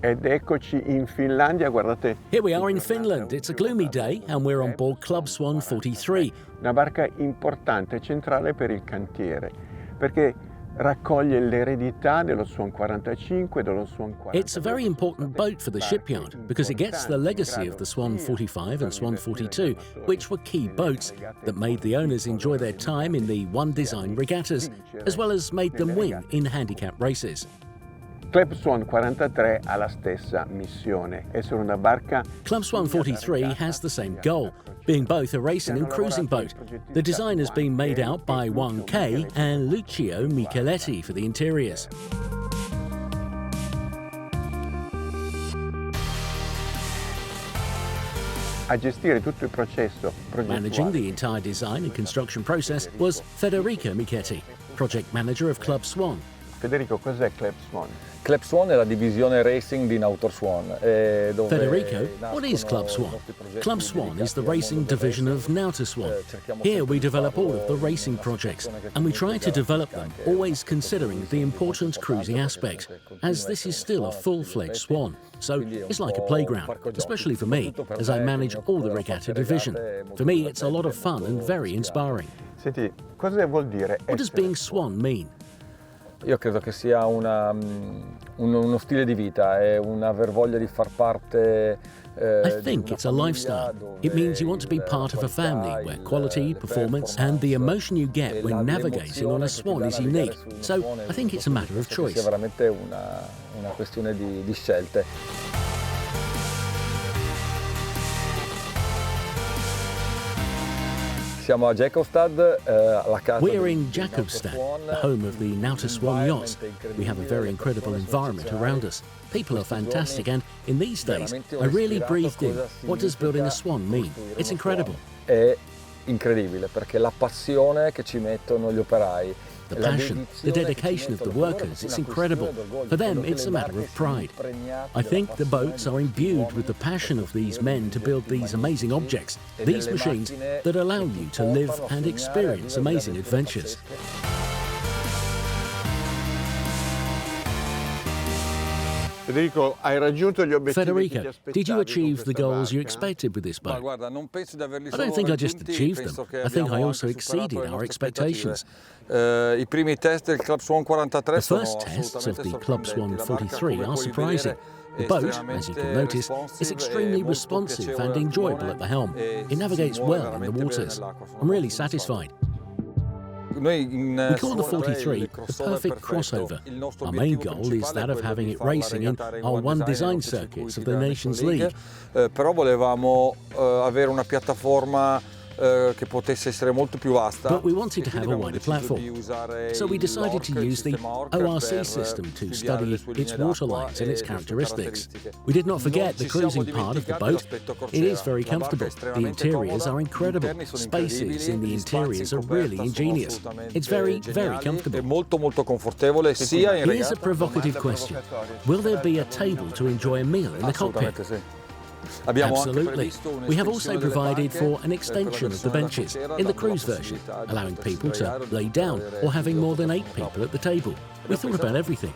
Ed eccoci in Finlandia, guardate. Here we are in Finland. It's a gloomy day and we're on board Clubswan 43. Una barca importante e centrale per il cantiere, perché raccoglie l'eredità dello Swan 45, dello Swan 40. It's a very important boat for the shipyard because it gets the legacy of the Swan 45 and Swan 42, which were key boats that made the owners enjoy their time in the One Design regattas, as well as made them win in handicap races. Clubswan 43 ha la stessa missione, essere una barca. Clubswan 43 has the same goal, being both a racing and cruising boat. The design has been made out by 1K and Michetti for the interiors. A gestire tutto il processo Managing the entire design and construction process was Federico Michetti, project manager of Clubswan. Federico, cos'è Clubswan? Clubswan è la divisione racing di Nautor Swan. Federico, what is Clubswan? Clubswan is the racing division of Nautor Swan. Here we develop all of the racing projects, and we try to develop them always considering the important cruising aspect, as this is still a full-fledged swan. So it's like a playground, especially for me, as I manage all the regatta division. For me, it's a lot of fun and very inspiring. Senti, cosa vuol dire? What does being swan mean? Io credo che sia uno stile di vita, è un aver voglia di far parte. I think it's a lifestyle. It means you want to be part of a family where quality, performance and the emotion you get when navigating on a swan is unique. So I think it's a matter of choice. È veramente una questione di scelte. Siamo a Jakobstad, la casa. We're in Jakobstad, the home of the Nautor Swan yachts. We have a very incredible environment around us. People are fantastic, and in these days, I really breathed in. What does building a swan mean? It's incredible. È incredibile perché la passione che ci mettono gli operai. The passion, the dedication of the workers, it's incredible. For them, it's a matter of pride. I think the boats are imbued with the passion of these men to build these amazing objects, these machines that allow you to live and experience amazing adventures. Federico, hai raggiunto gli obiettivi? Federico, did you achieve the goals you expected with this boat? I don't think I just achieved them. I think I also exceeded our expectations. I primi test del Clubswan 43 The first tests of the Clubswan 43 are surprising. The boat, as you can notice, is extremely responsive and enjoyable at the helm. It navigates well in the waters. I'm really satisfied. We call the 43 the perfect crossover. Our main goal is that of having it racing in our One Design circuits of the Nations League. Però volevamo avere una piattaforma che potesse essere molto più vasta. But we wanted to have a wider platform, so we decided to use the ORC system to study its water lines and its characteristics. We did not forget the cruising part of the boat. It is very comfortable. The interiors are incredible. Spaces in the interiors are really ingenious. It's very, very comfortable. Molto confortevole sia in Here's a provocative question. Will there be a table to enjoy a meal in the cockpit? Absolutely. We have also provided for an extension of the benches in the cruise version, allowing people to lay down or having more than 8 people at the table. We thought about everything.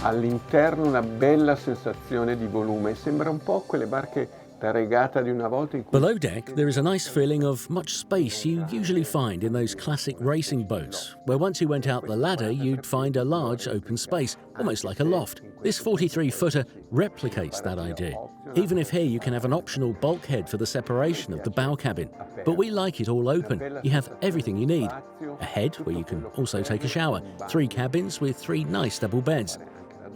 All'interno una bella sensazione di volume, sembra un po' quelle barche da regata di una volta in cui. Below deck, there is a nice feeling of much space you usually find in those classic racing boats, where once you went out the ladder, you'd find a large open space, almost like a loft. This 43-footer replicates that idea, even if here you can have an optional bulkhead for the separation of the bow cabin. But we like it all open. You have everything you need. A head where you can also take a shower, 3 cabins with 3 nice double beds.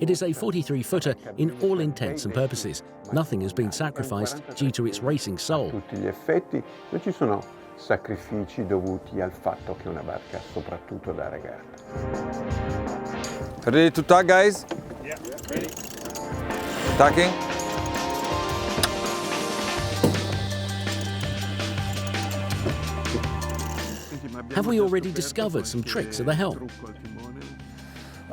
It is a 43-footer in all intents and purposes. Nothing has been sacrificed due to its racing soul. A tutti gli effetti non ci sono sacrifici dovuti al fatto che è una barca soprattutto da regata. Ready to tag, guys? Yeah, ready. Tagging. Have we already discovered some tricks at the helm?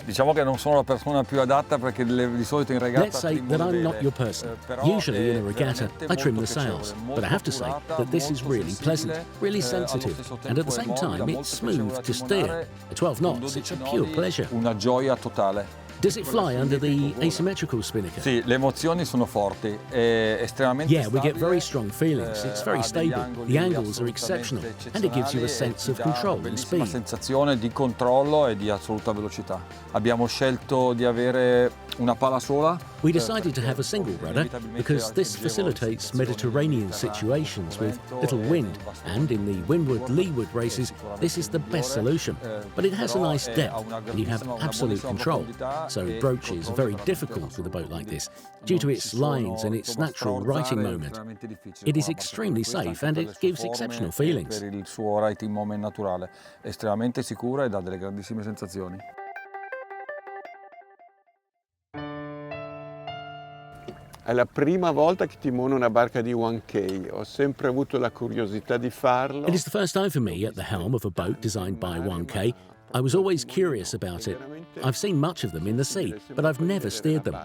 Diciamo che non sono la persona più adatta perché di solito in regata Let's say that I'm not your person. Usually in a regatta, I trim the sails, but I have to say that this is really pleasant, really sensitive, and at the same time it's smooth to steer. At 12 knots, it's a pure pleasure. Una gioia totale. Does it fly under the asymmetrical spinnaker? Sì, le emozioni sono forti, è estremamente Yeah, we get very stabile, strong feelings. It's very stable. The angles are exceptional, and it gives you a sense of control and Una speed. sensazione di controllo e di assoluta velocità. Abbiamo scelto di avere una pala sola. We decided to have a single rudder because this facilitates Mediterranean situations with little wind, and in the windward-leeward races, this is the best solution. But it has a nice depth, and you have absolute control. So broaches are very difficult with a boat like this, due to its lines and its natural righting moment. It is extremely safe and it gives exceptional feelings. Per il suo righting moment naturale, è estremamente sicura e dà delle grandissime sensazioni. È la prima volta che timono una barca di 1K, ho sempre avuto la curiosità di farlo. It is the first time for me at the helm of a boat designed by 1K. I was always curious about it. I've seen much of them in the sea, but I've never steered them.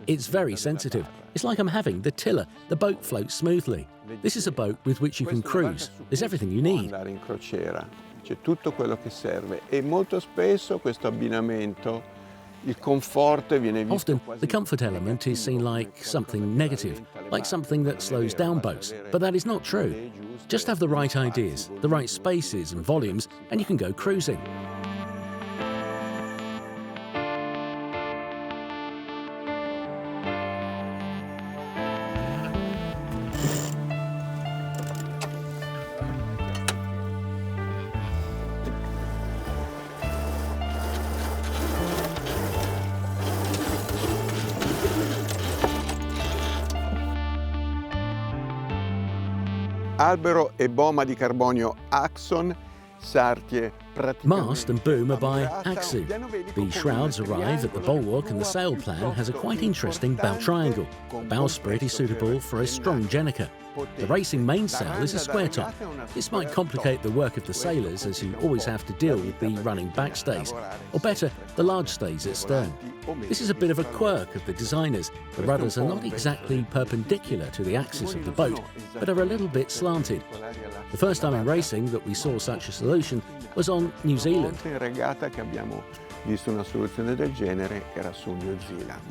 It's very sensitive. It's like I'm having the tiller. The boat floats smoothly. This is a boat with which you can cruise. There's everything you need. Andare in crociera, c'è tutto quello che serve e molto spesso questo abbinamento, il conforto viene visto Often, quasi the comfort element is seen like something negative, like something that slows down boats, but that is not true. Just have the right ideas, the right spaces and volumes, and you can go cruising. albero e boma di carbonio Axon, sartie praticamente Mast and boom are by lavorata, Axu. un piano velico The con shrouds un arrive at the bulwark and the sail plan has a quite interesting bow triangle. The bowsprit is suitable for a strong jenniker. The racing mainsail is a square top. This might complicate the work of the sailors as you always have to deal with the running backstays, or better, the large stays at stern. This is a bit of a quirk of the designers. The rudders are not exactly perpendicular to the axis of the boat, but are a little bit slanted. The first time in racing that we saw such a solution was on New Zealand. In regata che abbiamo visto una soluzione del genere era su New Zealand.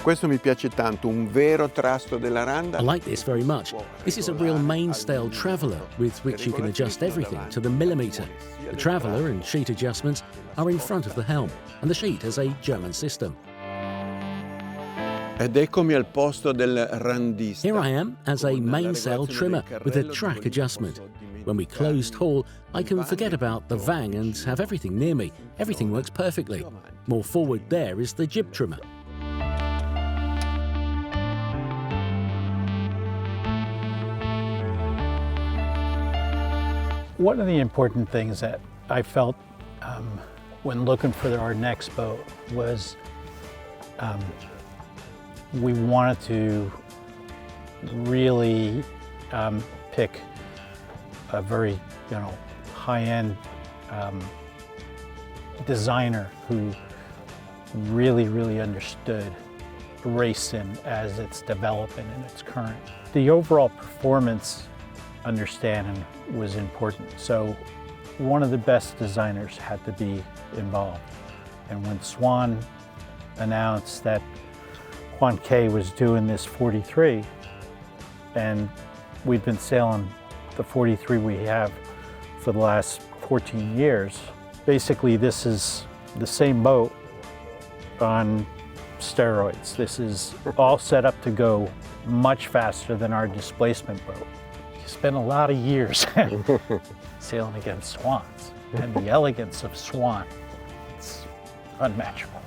Questo mi piace tanto, un vero trasto della randa. I like this very much. This is a real mainsail traveller with which you can adjust everything to the millimetre. The traveller and sheet adjustments are in front of the helm, and the sheet has a German system. Ed eccomi al posto del randista. Here I am as a mainsail trimmer with a track adjustment. When we closed haul, I can forget about the vang and have everything near me. Everything works perfectly. More forward there is the jib trimmer. One of the important things that I felt when looking for our next boat was we wanted to really pick a very, high-end designer who really understood racing as it's developing in its current. The overall performance understanding was important. So one of the best designers had to be involved. And when Swan announced that Juan K was doing this 43, and we've been sailing the 43 we have for the last 14 years, basically this is the same boat on steroids. This is all set up to go much faster than our displacement boat. Spent a lot of years sailing against swans, and the elegance of Swan, it's unmatchable.